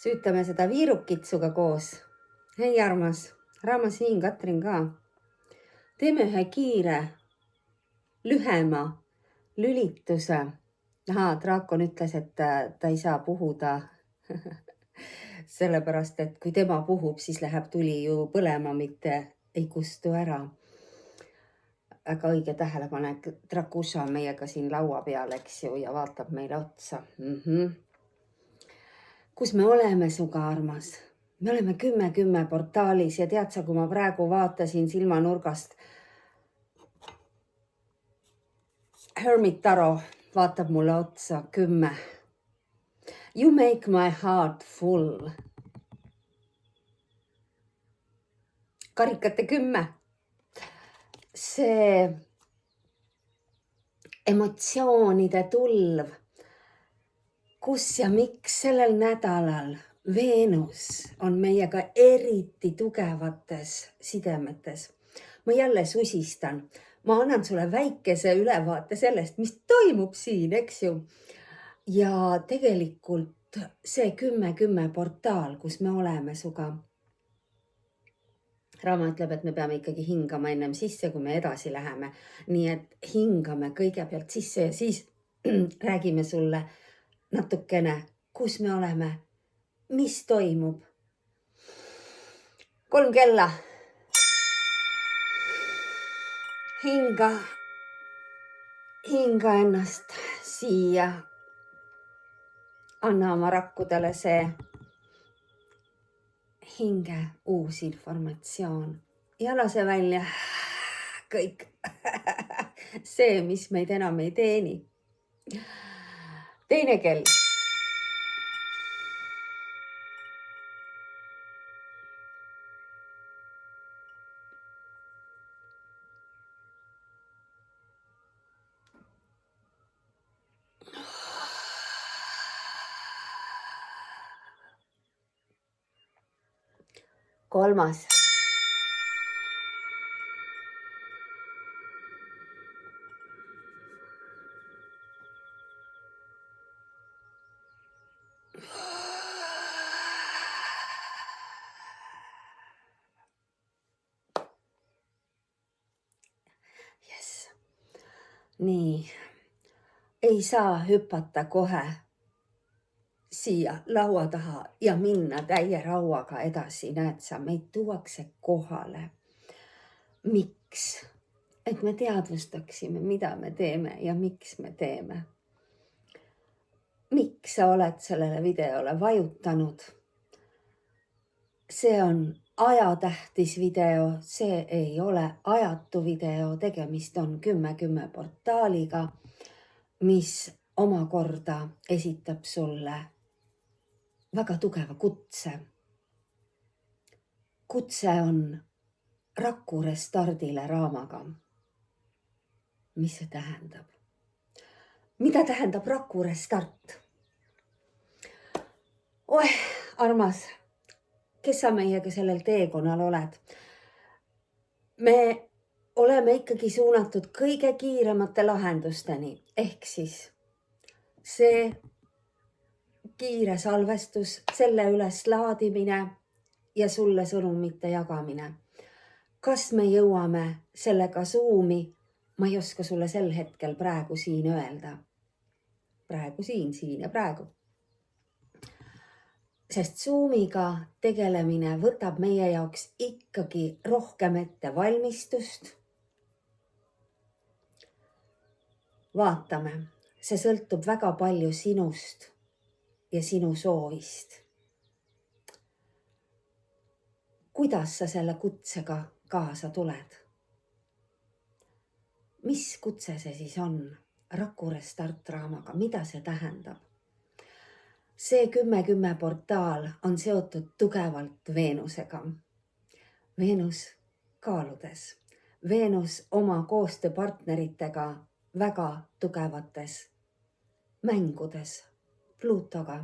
Süütame seda viirukit suga koos. Hei armas, Raama siin, Katrin ka. Teeme ühe kiire, lühema lülituse. Draakon ütles, et ta ei saa puhuda. Sellepärast, et kui tema puhub, siis läheb tuli ju põlema, mitte ei kustu ära. Väga õige tähelepanek. Drakusha on meiega siin laua peal, eks ju, ja vaatab meile otsa. Kus me oleme suga, armas? Me oleme 10-10 portaalis ja tead sa, kui ma praegu vaatasin silmanurgast, Hermit Taro vaatab mulle otsa 10. You make my heart full. Karikate 10. See emotsioonide tulv, kus ja miks sellel nädalal Veenus on meiega eriti tugevates sidemetes. Ma jälle susistan. Ma annan sulle väikese ülevaate sellest, mis toimub siin, eks ju. Ja tegelikult see 10-10 portaal, kus me oleme suga. Raama ütleb, et me peame ikkagi hingama ennem sisse, kui me edasi läheme. Nii et hingame kõigepealt sisse ja siis räägime sulle natukene, kus me oleme, mis toimub. 3 kella. Hinga ennast siia. Anna oma rakkudele see hinge uus informatsioon ja lase välja kõik see, mis meid enam ei teeni. 2 kell. Kolmas. Yes. Nii, ei saa hüpata kohe siia laua taha ja minna täie rauaga edasi. Näed sa, meid tuuakse kohale. Miks? Et me teadvustaksime, mida me teeme ja miks me teeme. Miks sa oled sellele videole vajutanud? See on ajatähtis video, see ei ole ajatu video, tegemist on 10-10 portaaliga, mis omakorda esitab sulle väga tugeva kutse. Kutse on Raku restardile Raamaga. Mis see tähendab? Mida tähendab Raku restart? Armas, kes sa meiega sellel teekonnal oled? Me oleme ikkagi suunatud kõige kiiremate lahendusteni, ehk siis see kiire salvestus, selle üles laadimine ja sulle sõnumite jagamine. Kas me jõuame sellega Zoomi? Ma ei oska sulle sel hetkel praegu siin öelda. Praegu siin ja praegu. Sest Zoomiga tegelemine võtab meie jaoks ikkagi rohkem ette valmistust. Vaatame, see sõltub väga palju sinust ja sinu soovist. Kuidas sa selle kutsega kaasa tuled? Mis kutse see siis on? Raku restart Raamaga, mida see tähendab? See 10-10 portaal on seotud tugevalt Veenusega. Veenus kaaludes. Veenus oma koostööpartneritega väga tugevates mängudes Pluutoga.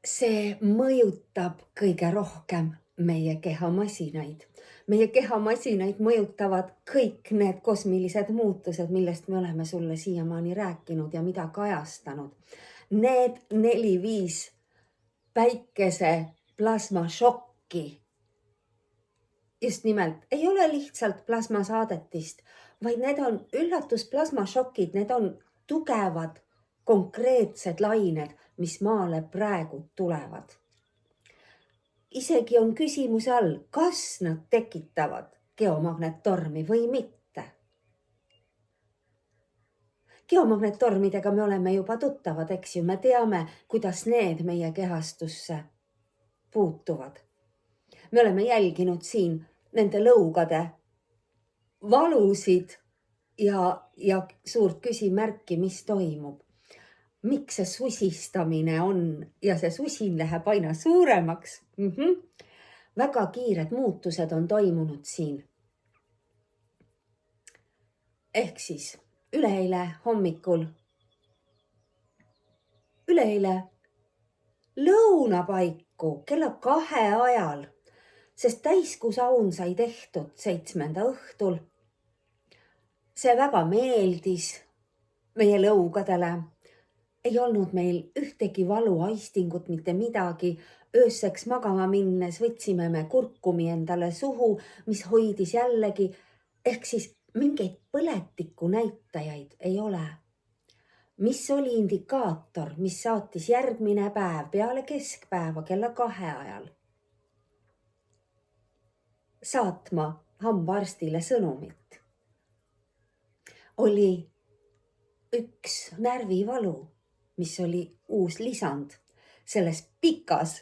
See mõjutab kõige rohkem meie kehamasinaid. Meie kehamasinaid mõjutavad kõik need kosmilised muutused, millest me oleme sulle siiamaani rääkinud ja mida kajastanud. Need 4-5 päikese plasmašokki just nimelt ei ole lihtsalt plasmasaadetist, vaid need on üllatusplasmašokid, need on tugevad, konkreetsed lained, mis maale praegu tulevad. Isegi on küsimuse all, kas nad tekitavad geomagnettormi või mitte. Geomagnettormidega me oleme juba tuttavad, eks ju, me teame, kuidas need meie kehastusse puutuvad. Me oleme jälginud siin nende lõugade valusid ja suurt küsimärki, mis toimub. Miks see susistamine on ja see susin läheb aina suuremaks? Väga kiired muutused on toimunud siin. Ehk siis üleeile lõunapaiku kella 2 ajal, sest täiskuusaun sai tehtud 7. õhtul. See väga meeldis meie lõugadele. Ei olnud meil ühtegi valuaistingut, mitte midagi. Ööseks magama minnes võtsime me kurkumi endale suhu, mis hoidis jällegi. Ehk siis mingeid põletiku näitajaid ei ole. Mis oli indikaator, mis saatis järgmine päev peale keskpäeva kella 2 ajal saatma hambaarstile sõnumit. Oli üks närvivalu, mis oli uus lisand selles pikas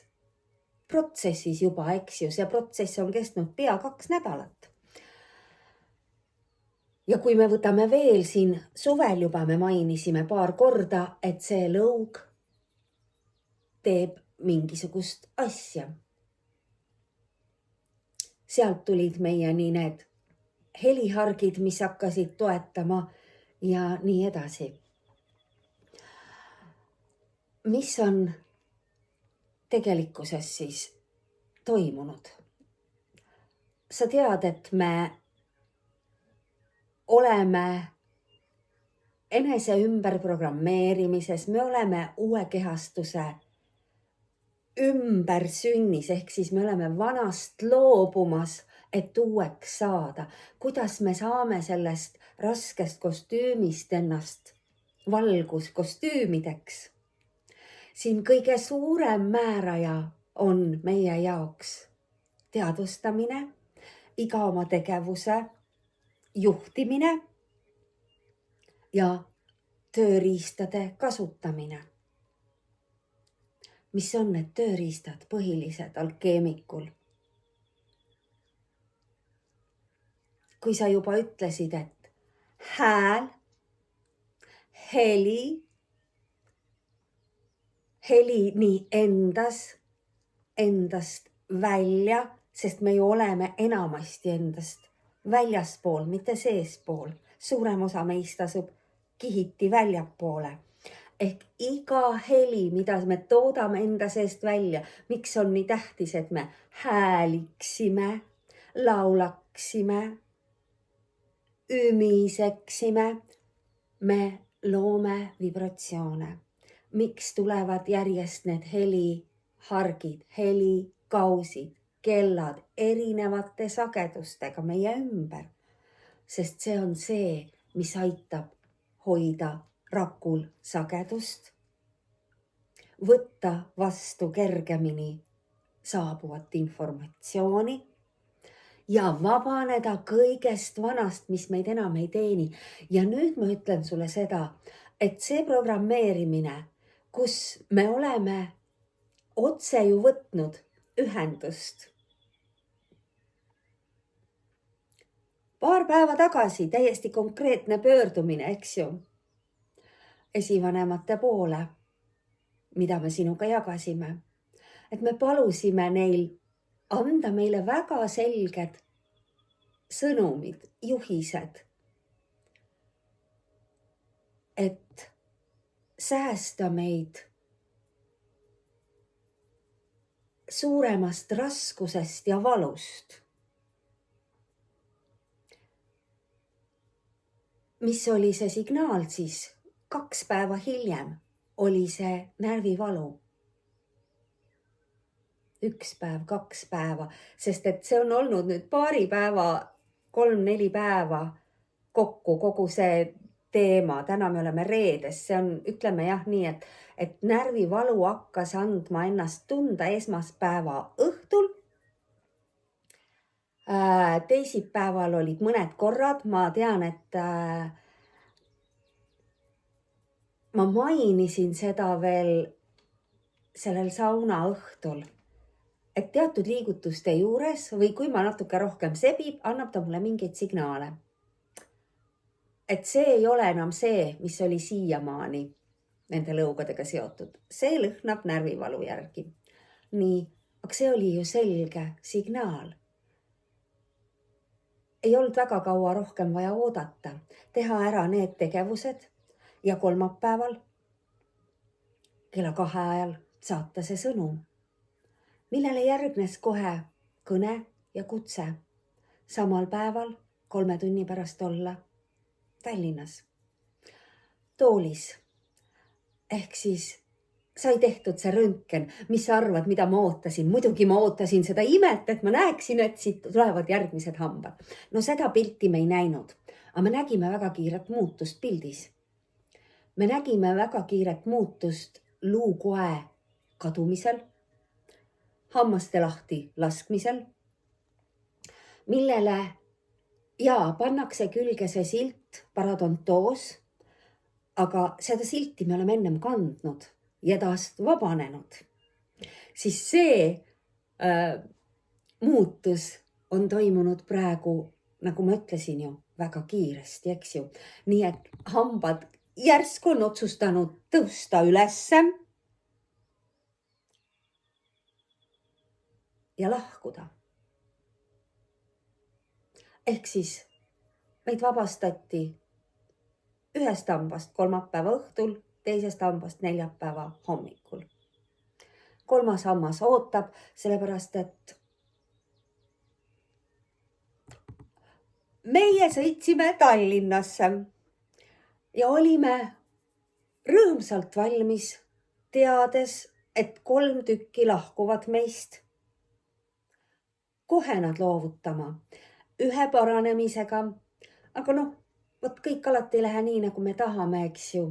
protsessis juba, eks ju, see protsess on kestnud pea 2 nädalat. Ja kui me võtame veel siin suvel juba, me mainisime paar korda, et see lõug teeb mingisugust asja. Sealt tulid meieni need helihargid, mis hakkasid toetama ja nii edasi. Mis on tegelikkuses siis toimunud? Sa tead, et me oleme enese ümberprogrammeerimises, me oleme uue kehastuse ümbersünnis, ehk siis me oleme vanast loobumas, et uueks saada. Kuidas me saame sellest raskest kostüümist ennast valguskostüümideks? Siin kõige suurem määraja on meie jaoks teadvustamine, iga oma tegevuse juhtimine ja tööriistade kasutamine. Mis on need tööriistad põhilised alkeemikul? Kui sa juba ütlesid, et hääl, heli nii endast välja, sest me ju oleme enamasti endast väljaspool, mitte seespool. Suurem osa meist asub kihiti väljapoole. Ehk iga heli, mida me toodame enda seest välja, miks on nii tähtis, et me hääliksime, laulaksime, ümiseksime, me loome vibratsioone. Miks tulevad järjest need helihargid, helikausid, kellad erinevate sagedustega meie ümber? Sest see on see, mis aitab hoida rakul sagedust, võtta vastu kergemini saabuvat informatsiooni ja vabaneda kõigest vanast, mis meid enam ei teeni. Ja nüüd ma ütlen sulle seda, et see programmeerimine, kus me oleme otse ju võtnud ühendust. Paar päeva tagasi täiesti konkreetne pöördumine, eks ju, esivanemate poole, mida me sinuga jagasime, et me palusime neil anda meile väga selged sõnumid, juhised, et säästa meid suuremast raskusest ja valust. Mis oli see signaal siis 2 päeva hiljem, oli see närvivalu. 1 päev, 2 päeva, sest et see on olnud nüüd paari päeva, 3-4 päeva kokku kogu see teema. Täna me oleme reedes, see on, ütleme jah nii, et närvivalu hakkas andma ennast tunda esmaspäeva õhtul. Teisipäeval olid mõned korrad, ma tean, et ma mainisin seda veel sellel sauna õhtul, et teatud liigutuste juures või kui ma natuke rohkem sebib, annab ta mulle mingeid signaale. Et see ei ole enam see, mis oli siiamaani nende lõugadega seotud. See lõhnab närvivalu järgi. Nii, aga see oli ju selge signaal. Ei olnud väga kaua rohkem vaja oodata, teha ära need tegevused ja kolmapäeval kella 2 ajal saata see sõnum, millele järgnes kohe kõne ja kutse samal päeval 3 tunni pärast olla Tallinnas toolis. Ehk siis sai tehtud see röntgen, mis sa arvad, mida ma ootasin? Muidugi ma ootasin seda imet, et ma näeksin, et siit tulevad järgmised hambad. No seda pilti me ei näinud, aga me nägime väga kiiret muutust pildis. Me nägime väga kiiret muutust luukoe kadumisel, hammaste lahti laskmisel, millele pannakse külge see silt parodontoos, aga seda silti me oleme ennem kandnud ja taast vabanenud. Siis see muutus on toimunud praegu, nagu ma ütlesin ju, väga kiiresti, eks ju. Nii et hambad järsku on otsustanud tõusta ülesse ja lahkuda. Ehk siis meid vabastati ühest hambast kolmapäeva õhtul, teisest hambast neljapäeva hommikul. 3. hammas ootab, sellepärast et meie sõitsime Tallinnasse ja olime rõõmsalt valmis, teades, et 3 tükki lahkuvad meist. Kohe nad loovutama, ühe paranemisega, aga vot kõik alati ei lähe nii, nagu me tahame, eks ju.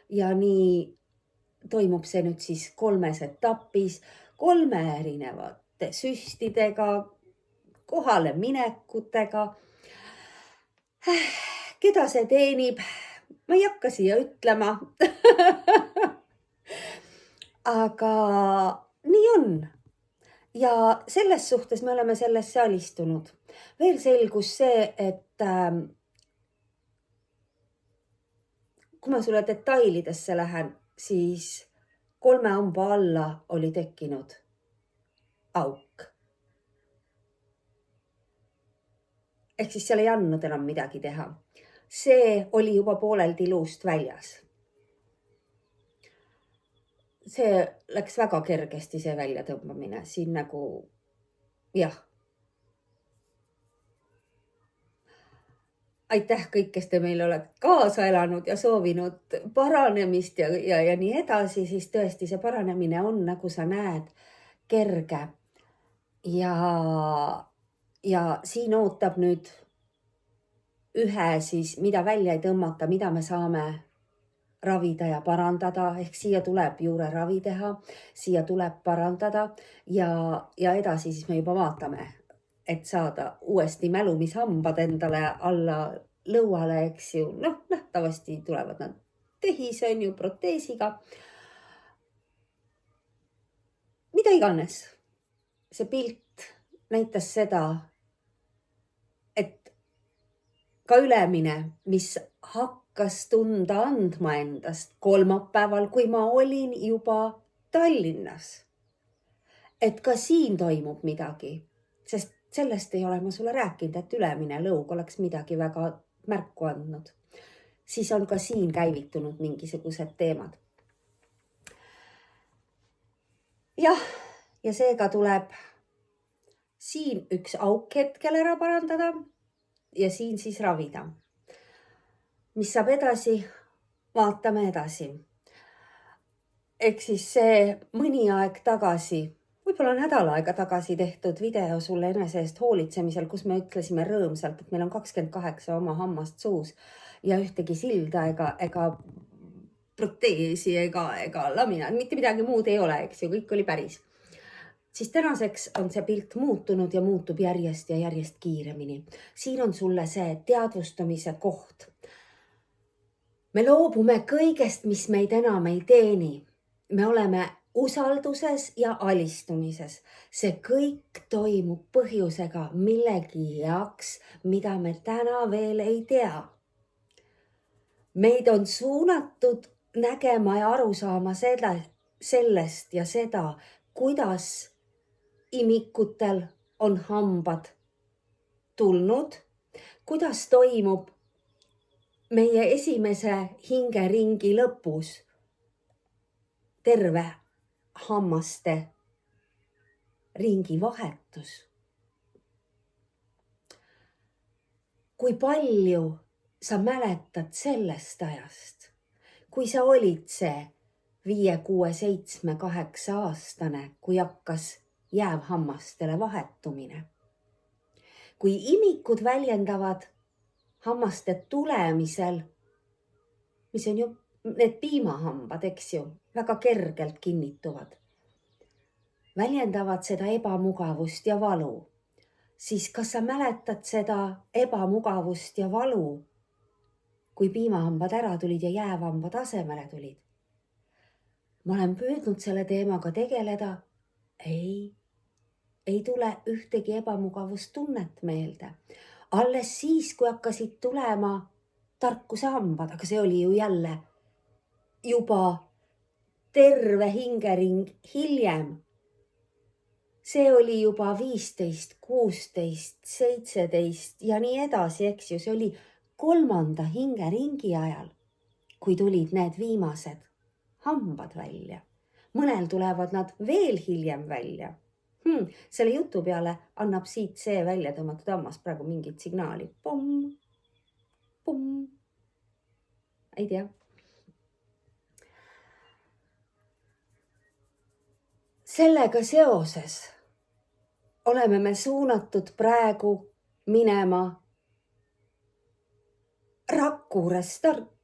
Ja nii toimub see nüüd siis 3 etapis, 3 erinevate süstidega, kohale minekutega. Keda see teenib? Ma ei hakka siia ütlema. Aga nii on. Ja selles suhtes me oleme sellesse alistunud. Veel selgus see, et kui ma sulle detailidesse lähen, siis 3 hamba alla oli tekkinud auk. Ehk siis seal ei andnud enam midagi teha. See oli juba pooleldi luust väljas. See läks väga kergesti, see väljatõmbamine. Siin nagu, jah. Aitäh kõik, kes te meil olete kaasa elanud ja soovinud paranemist ja nii edasi, siis tõesti see paranemine on, nagu sa näed, kerge. Ja siin ootab nüüd ühe siis, mida välja ei tõmmata, mida me saame ravida ja parandada, ehk siia tuleb juureravi teha, siia tuleb parandada ja edasi siis me juba vaatame, et saada uuesti mälumishambad endale alla lõuale, eks ju. Nähtavasti tulevad nad tehis, on ju, proteesiga. Mida iganes. See pilt näitas seda, et ka ülemine, mis hakkas tunda andma endast kolmapäeval, kui ma olin juba Tallinnas. Et ka siin toimub midagi, sest sellest ei ole ma sulle rääkinud, et ülemine lõug oleks midagi väga märku andnud. Siis on ka siin käivitunud mingisugused teemad. Jah, ja seega tuleb siin üks auk hetkel ära parandada ja siin siis ravida. Mis saab edasi? Vaatame edasi. Ehk siis see mõni aeg tagasi, võib-olla nädal aega tagasi tehtud video sulle enese eest hoolitsemisel, kus me ütlesime rõõmsalt, et meil on 28 oma hammast suus ja ühtegi silda ega proteesi ega laminaat, mitte midagi muud ei ole, eks ju, kõik oli päris. Siis tänaseks on see pilt muutunud ja muutub järjest ja järjest kiiremini. Siin on sulle see teadvustamise koht. Me loobume kõigest, mis meid enam ei teeni. Me oleme usalduses ja alistumises. See kõik toimub põhjusega millegi jaoks, mida me täna veel ei tea. Meid on suunatud nägema ja aru saama sellest ja seda, kuidas imikutel on hambad tulnud, kuidas toimub meie esimese hingeringi lõpus terve hammaste ringi vahetus. Kui palju sa mäletad sellest ajast, kui sa olid see 5, 6, 7, 8 aastane, kui hakkas jäävhammastele vahetumine. Kui imikud väljendavad hammaste tulemisel, mis on ju need piimahambad, eks ju, väga kergelt kinnituvad, väljendavad seda ebamugavust ja valu, siis kas sa mäletad seda ebamugavust ja valu, kui piimahambad ära tulid ja jäävhambad asemele tulid? Ma olen püüdnud selle teemaga tegeleda. Ei tule ühtegi ebamugavustunnet meelde. Alles siis, kui hakkasid tulema tarkuse hambad, aga see oli ju jälle juba terve hingering hiljem. See oli juba 15, 16, 17 ja nii edasi, eks ju. See oli 3. hingeringi ajal, kui tulid need viimased hambad välja. Mõnel tulevad nad veel hiljem välja. Selle jutu peale annab siit see välja tõmmatud hammas praegu mingit signaali. Pomm, pomm. Ei tea. Sellega seoses oleme me suunatud praegu minema raku restarti.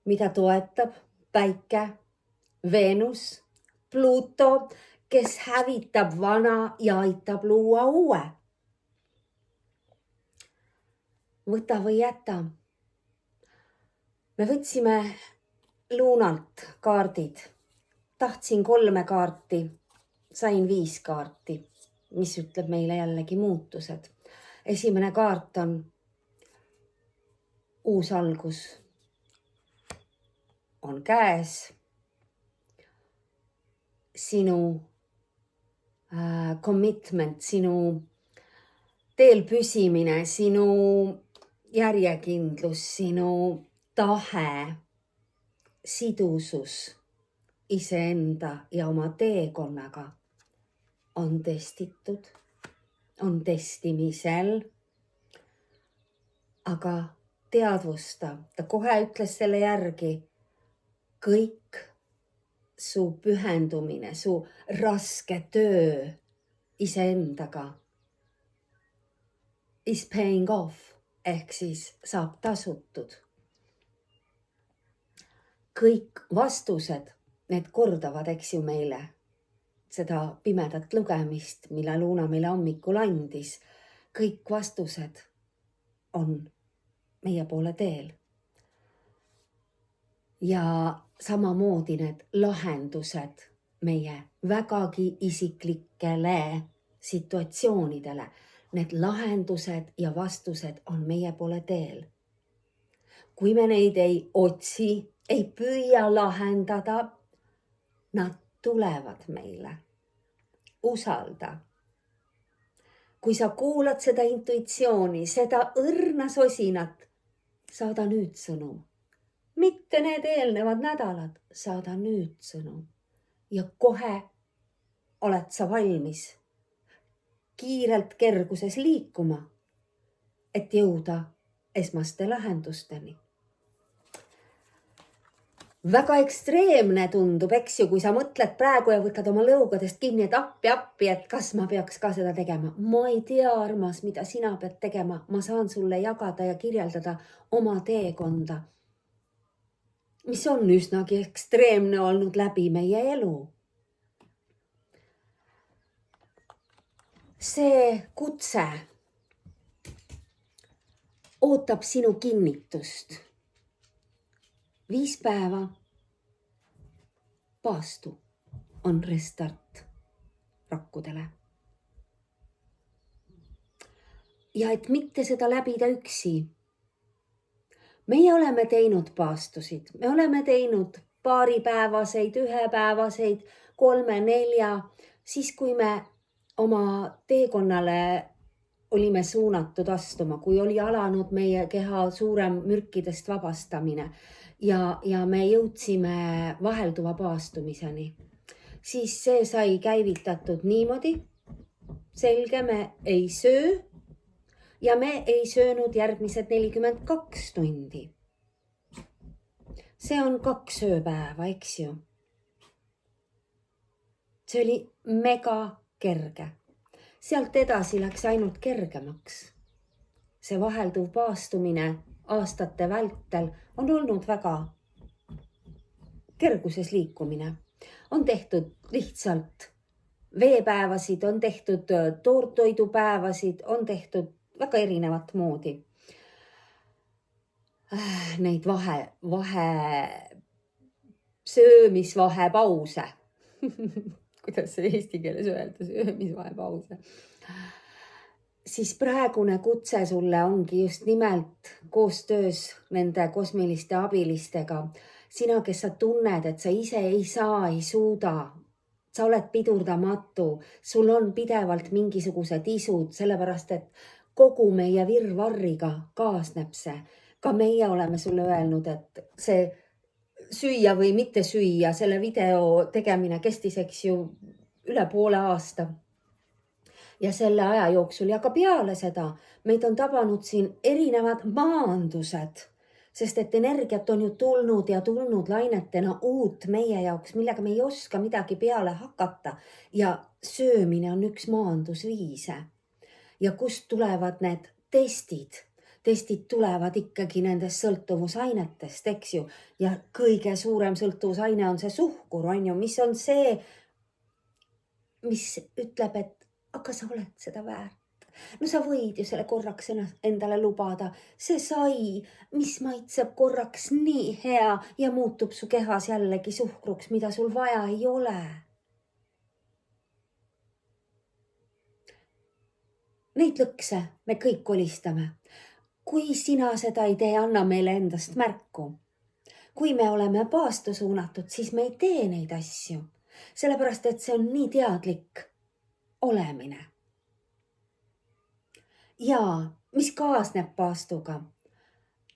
Mida toetab Päike, Veenus, Pluto, kes hävitab vana ja aitab luua uue. Võta või jäta. Me võtsime Luunalt kaardid. Tahtsin 3 kaarti, sain 5 kaarti, mis ütleb meile jällegi muutused. Esimene kaart on uus algus. On käes sinu commitment, sinu teel püsimine, sinu järjekindlus, sinu tahe, sidusus iseenda ja oma teekonnaga on testitud, on testimisel, aga teadvusta, ta kohe ütles selle järgi, kõik su pühendumine, su raske töö iseendaga is paying off ehk siis saab tasutud. Kõik vastused, need kordavad, eks ju, meile seda pimedat lugemist, mille Luuna meile hommikul andis. Kõik vastused on meie poole teel. Ja samamoodi need lahendused meie vägagi isiklikele situatsioonidele. Need lahendused ja vastused on meie poole teel. Kui me neid ei otsi, ei püüa lahendada, nad tulevad meile. Usalda. Kui sa kuulad seda intuitsiooni, seda õrna sosinat, saada nüüd sõnum. Mitte need eelnevad nädalad, saada nüüd sõnum. Ja kohe oled sa valmis kiirelt kerguses liikuma. et jõuda esmaste lahendusteni. Väga ekstreemne tundub, eks ju, kui sa mõtled praegu ja võtad oma lõugadest kinni, et appi, et kas ma peaks ka seda tegema. Ma ei tea, armas, mida sina pead tegema. Ma saan sulle jagada ja kirjeldada oma teekonda, mis on üsnagi ekstreemne olnud läbi meie elu. See kutse ootab sinu kinnitust. 5 päeva paastu on restart rakkudele. Ja et mitte seda läbida üksi. Meie oleme teinud paastusid, me oleme teinud paaripäevaseid, 1-päevaseid, 3-4, siis kui me oma teekonnale olime suunatud astuma, kui oli alanud meie keha suurem mürkidest vabastamine ja me jõudsime vahelduva paastumiseni, siis see sai käivitatud niimoodi. Selge, me ei söö ja me ei söönud järgmised 42 tundi. See on 2 ööpäeva, eks ju. See oli mega kerge. Sealt edasi läks ainult kergemaks. See vahelduv paastumine aastate vältel on olnud väga kerguses liikumine. On tehtud lihtsalt veepäevasid, on tehtud toortoidupäevasid, on tehtud väga erinevat moodi. Neid söömisvahepause. Kuidas see eesti keeles öelda, söömisvahepause. Siis praegune kutse sulle ongi just nimelt koostöös nende kosmiliste abilistega. Sina, kes sa tunned, et sa ise ei saa, ei suuda, sa oled pidurdamatu, sul on pidevalt mingisugused isud, sellepärast et kogu meie virvarriga kaasneb see. Ka meie oleme sulle öelnud, et see süüa või mitte süüa, selle video tegemine kestis, eks ju, üle poole aasta. Ja selle aja jooksul ja ka peale seda meid on tabanud siin erinevad maandused, sest et energiat on ju tulnud ja tulnud lainetena uut meie jaoks, millega me ei oska midagi peale hakata. Ja söömine on üks maandusviise. Ja kust tulevad need testid? Testid tulevad ikkagi nendest sõltuvusainetest, eks ju. Ja kõige suurem sõltuvusaine on see suhkur, on ju, mis on see, mis ütleb, et aga sa oled seda väärt. No sa võid ju selle korraks endale lubada. See sai, mis maitseb korraks nii hea ja muutub su kehas jällegi suhkruks, mida sul vaja ei ole. Neid lõkse me kõik kolistame. Kui sina seda ei tee, anna meile endast märku. Kui me oleme paastu suunatud, siis me ei tee neid asju. Sellepärast, et see on nii teadlik olemine. Ja mis kaasneb paastuga?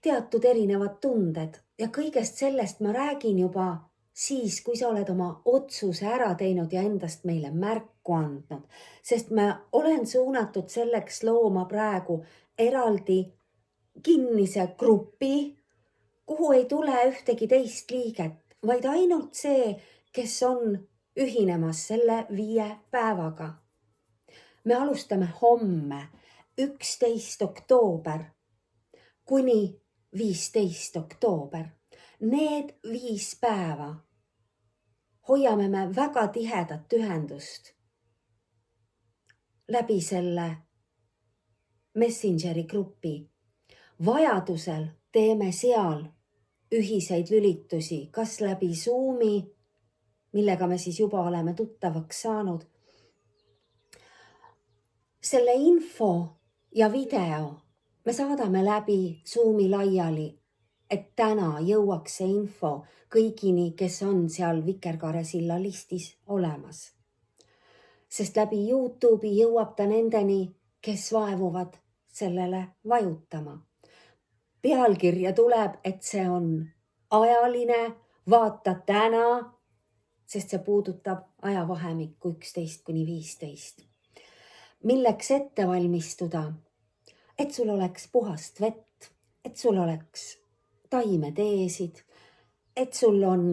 Teatud erinevad tunded ja kõigest sellest ma räägin juba siis, kui sa oled oma otsuse ära teinud ja endast meile märku andnud. Sest ma olen suunatud selleks looma praegu eraldi kinnise grupi, kuhu ei tule ühtegi teist liiget, vaid ainult see, kes on ühinemas selle 5 päevaga. Me alustame homme 11. oktoober kuni 15. oktoober. Need 5 päeva hoiame me väga tihedat ühendust läbi selle Messengeri grupi. Vajadusel teeme seal ühiseid lülitusi, kas läbi Zoomi, millega me siis juba oleme tuttavaks saanud. Selle info ja video me saadame läbi Zoomi laiali, et täna jõuaks see info kõigini, kes on seal Vikerkaaresilla listis olemas. Sest läbi YouTube'i jõuab ta nendeni, kes vaevuvad sellele vajutama. Pealkirja tuleb, et see on ajaline, vaata täna, sest see puudutab ajavahemikku 11 kuni 15. Milleks ette valmistuda? et sul oleks puhast vett, et sul oleks taimeteesid, et sul on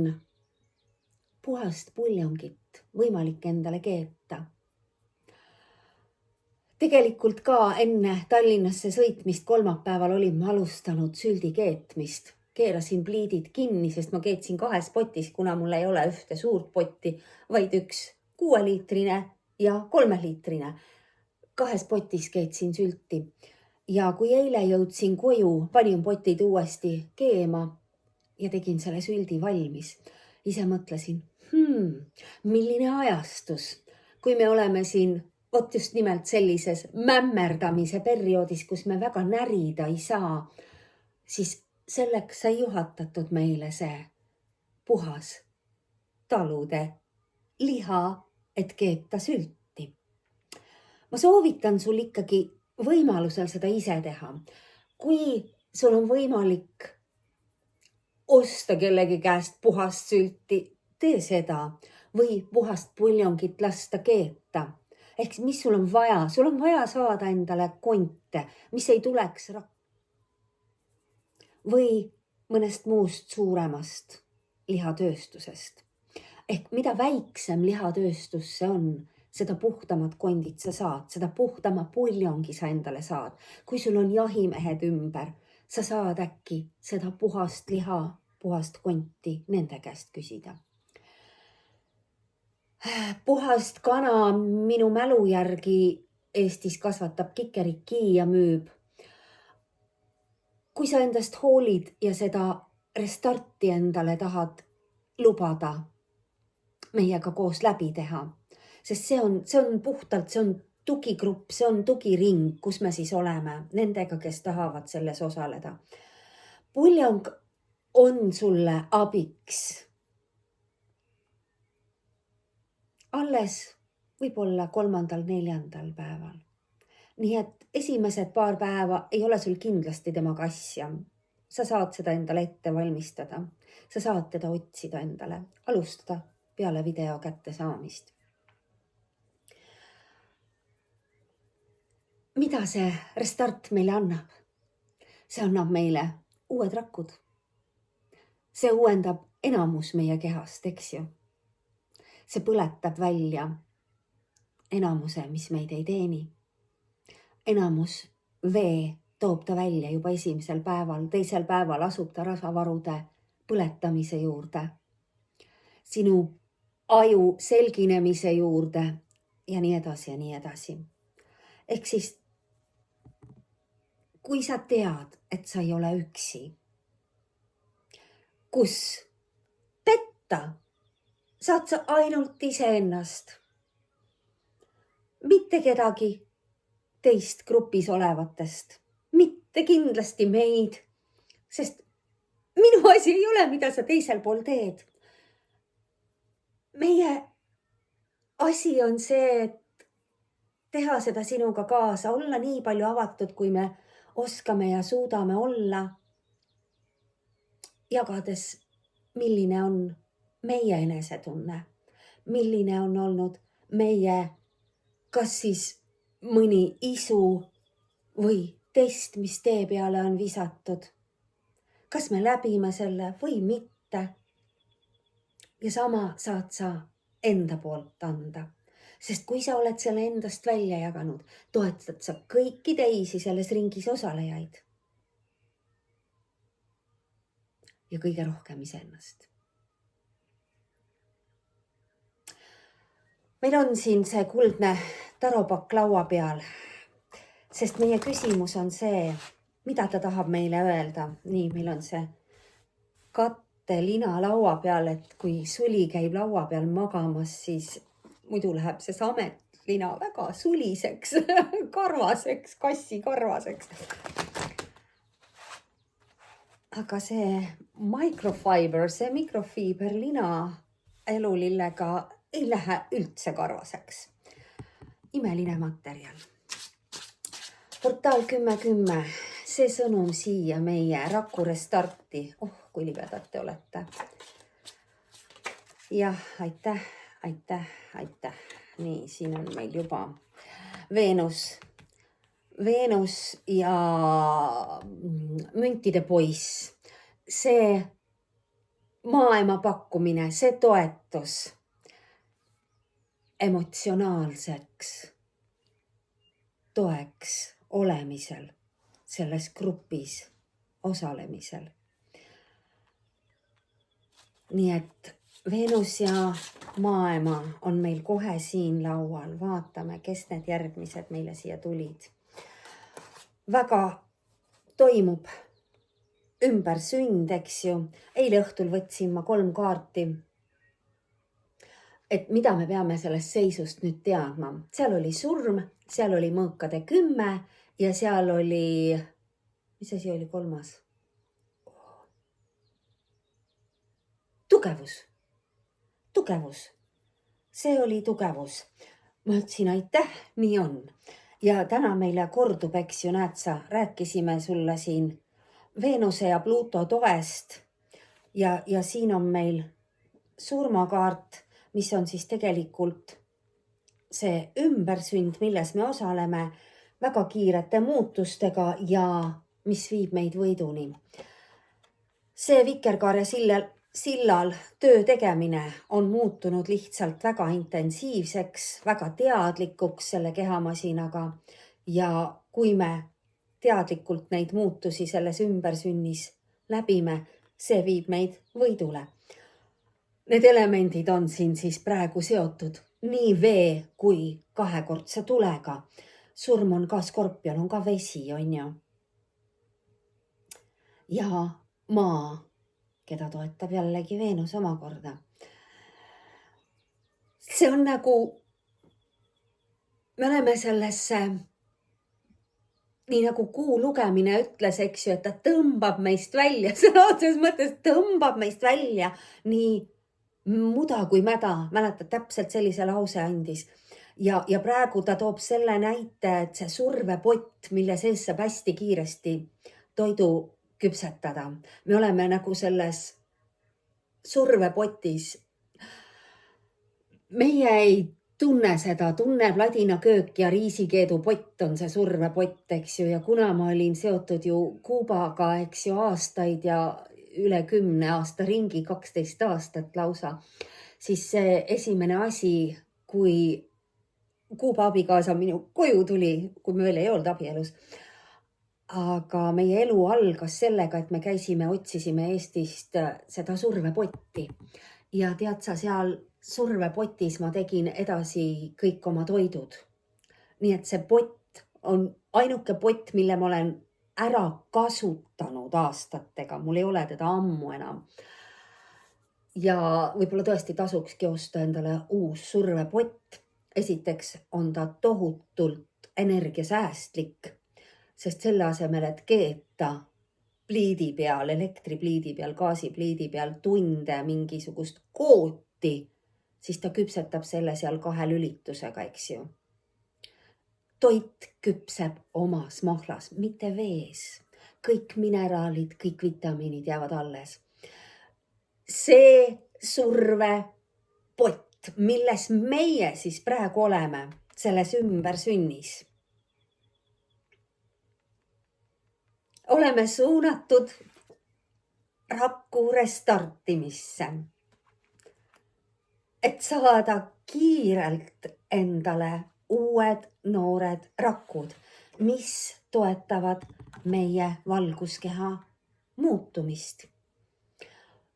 puhast puljongit võimalik endale keeta. Tegelikult ka enne Tallinnasse sõitmist kolmapäeval olin ma alustanud süldi keetmist. Keerasin pliidid kinni, sest ma keetsin 2 potis, kuna mul ei ole ühte suurt potti, vaid üks 6-liitrine ja 3-liitrine. 2 potis keetsin sülti. Ja kui eile jõudsin koju, panin potid uuesti keema ja tegin selle süldi valmis. Ise mõtlesin, milline ajastus, kui me oleme siin just nimelt sellises mämmerdamise perioodis, kus me väga närida ei saa, siis selleks sai juhatatud meile see puhas talude liha, et keeta sülti. Ma soovitan sul ikkagi võimalusel seda ise teha. Kui sul on võimalik osta kellegi käest puhast sülti, tee seda või puhast puljongit lasta keeta. Ehk mis sul on vaja? Sul on vaja saada endale konte, mis ei tuleks või mõnest muust suuremast lihatööstusest. Ehk mida väiksem lihatööstus see on, seda puhtamad kondid sa saad, seda puhtama puljongi sa endale saad. Kui sul on jahimehed ümber, sa saad äkki seda puhast liha, puhast konti nende käest küsida. Puhast kana minu mälu järgi Eestis kasvatab Kikeriki ja müüb. Kui sa endast hoolid ja seda restarti endale tahad lubada meiega koos läbi teha, sest see on puhtalt, see on tugigrupp, see on tugiring, kus me siis oleme nendega, kes tahavad selles osaleda. Puljong on sulle abiks. Alles võib-olla 3.–4. päeval. Nii et esimesed paar päeva ei ole sul kindlasti temaga asja. Sa saad seda endale ette valmistada. Sa saad teda otsida endale. Alustada peale video kätte saamist. Mida see restart meile annab? See annab meile uued rakud. See uuendab enamus meie kehast, eks ju? See põletab välja enamuse, mis meid ei teeni. Enamus vee toob ta välja juba esimesel päeval, teisel päeval asub ta rasvavarude põletamise juurde, sinu aju selginemise juurde ja nii edasi ja nii edasi. Ehk siis, kui sa tead, et sa ei ole üksi, kus petta, saad sa ainult iseennast, mitte kedagi teist grupis olevatest, mitte kindlasti meid, sest minu asi ei ole, mida sa teisel pool teed. Meie asi on see, et teha seda sinuga kaasa, olla nii palju avatud, kui me oskame ja suudame olla, jagades, milline on meie enesetunne, milline on olnud meie, kas siis mõni isu või test, mis tee peale on visatud. Kas me läbime selle või mitte? Ja sama saad sa enda poolt anda. Sest kui sa oled selle endast välja jaganud, toetad sa kõiki teisi selles ringis osalejaid. Ja kõige rohkem iseennast. Meil on siin see kuldne taropakk laua peal, sest meie küsimus on see, mida ta tahab meile öelda. Nii, meil on see kattelina laua peal, et kui suli käib laua peal magamas, siis muidu läheb see sametlina väga suliseks, karvaseks, kassi karvaseks. Aga see microfiber, see mikrofiiberlina elulillega ei lähe üldse karvaseks. Imeline materjal. Portaal 1010, see sõnum siia meie Raku restarti. Kui libedad te olete. Jah, aitäh, aitäh, aitäh. Nii, siin on meil juba Veenus. Veenus ja müntide poiss, see maailma pakkumine, see toetus emotsionaalseks toeks olemisel, selles grupis osalemisel. Nii et Veenus ja maailma on meil kohe siin laual. Vaatame, kes need järgmised meile siia tulid. Väga toimub ümbersünd, eks ju. Eile õhtul võtsin ma 3 kaarti, et mida me peame sellest seisust nüüd teadma. Seal oli surm, seal oli mõõkade 10 ja seal oli, mis asi oli 3? Tugevus. See oli tugevus. Ma ütlesin, aitäh, nii on. Ja täna meile kordub, eks ju, näed sa, rääkisime sulle siin Veenuse ja Pluto toest ja siin on meil surmakaart, mis on siis tegelikult see ümbersünd, milles me osaleme väga kiirete muutustega ja mis viib meid võiduni. See Vikerkaare sillal töö tegemine on muutunud lihtsalt väga intensiivseks, väga teadlikuks selle kehamasinaga ja kui me teadlikult neid muutusi selles ümbersünnis läbime, see viib meid võidule. Need elemendid on siin siis praegu seotud nii vee kui 2-kordse tulega. Surm on ka skorpion, on ka vesi, on ju. Ja maa, keda toetab jällegi Veenus omakorda. See on nagu, me oleme sellesse, nii nagu kuu lugemine ütles, eks ju, et ta tõmbab meist välja, sõna otseses mõttes tõmbab meist välja, nii muda kui mäda, mäletad, täpselt sellise lause andis. Ja praegu ta toob selle näite, et see survepott, mille sees saab hästi kiiresti toidu küpsetada. Me oleme nagu selles survepotis. Meie ei tunne seda, tunneb ladinaköök ja riisikeedupott on see survepott, eks ju. Ja kuna ma olin seotud ju Kuubaga, eks ju, aastaid ja üle 10 aasta ringi, 12 aastat lausa, siis see esimene asi, kui Kuuba abikaasa minu koju tuli, kui me veel ei olnud abielus, aga meie elu algas sellega, et me käisime, otsisime Eestist seda survepotti ja tead sa, seal survepotis ma tegin edasi kõik oma toidud. Nii et see pott on ainuke pott, mille ma olen ära kasutanud aastatega, mul ei ole teda ammu enam. Ja võib-olla tõesti tasukski osta endale uus survepott. Esiteks on ta tohutult energiasäästlik, sest selle asemel, et keeta pliidi peal, elektripliidi peal, gaasipliidi peal tunde mingisugust kooti, siis ta küpsetab selle seal 2 lülitusega, eks ju. Toit küpseb omas mahlas, mitte vees. Kõik mineraalid, kõik vitamiinid jäävad alles. See survepott, milles meie siis praegu oleme, selles ümbersünnis. Oleme suunatud raku restartimisse, et saada kiirelt endale uued noored rakud, mis toetavad meie valguskeha muutumist.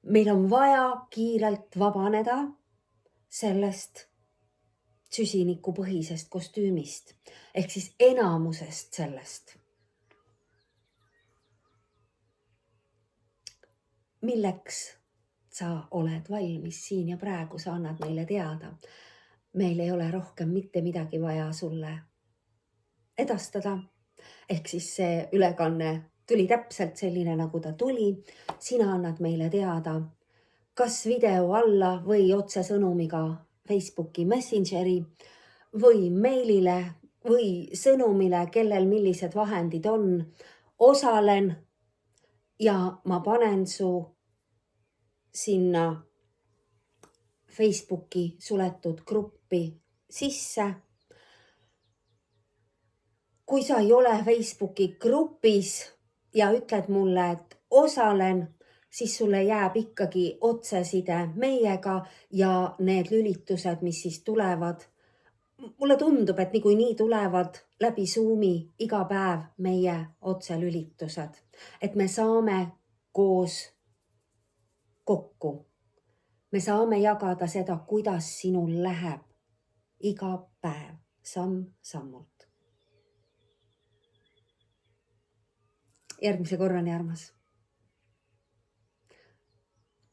Meil on vaja kiirelt vabaneda sellest süsinikupõhisest kostüümist, ehk siis enamusest sellest. Milleks sa oled valmis siin ja praegu, sa annad meile teada. Meil ei ole rohkem mitte midagi vaja sulle edastada. Ehk siis see ülekanne tuli täpselt selline, nagu ta tuli. Sina annad meile teada, kas video alla või otsesõnumiga Facebooki Messengeri või meilile või sõnumile, kellel millised vahendid on. Osalen ja ma panen su sinna Facebooki suletud gruppi sisse. kui sa ei ole Facebooki grupis ja ütled mulle, et osalen, siis sulle jääb ikkagi otseside meiega ja need lülitused, mis siis tulevad. Mulle tundub, et niikuinii tulevad läbi Zoomi iga päev meie otselülitused, et me saame koos kokku. Me saame jagada seda, kuidas sinul läheb iga päev, samm-sammult. Järgmise korrani, armas.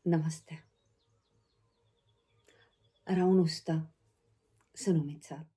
Namaste. Ära unusta sõnumit saata.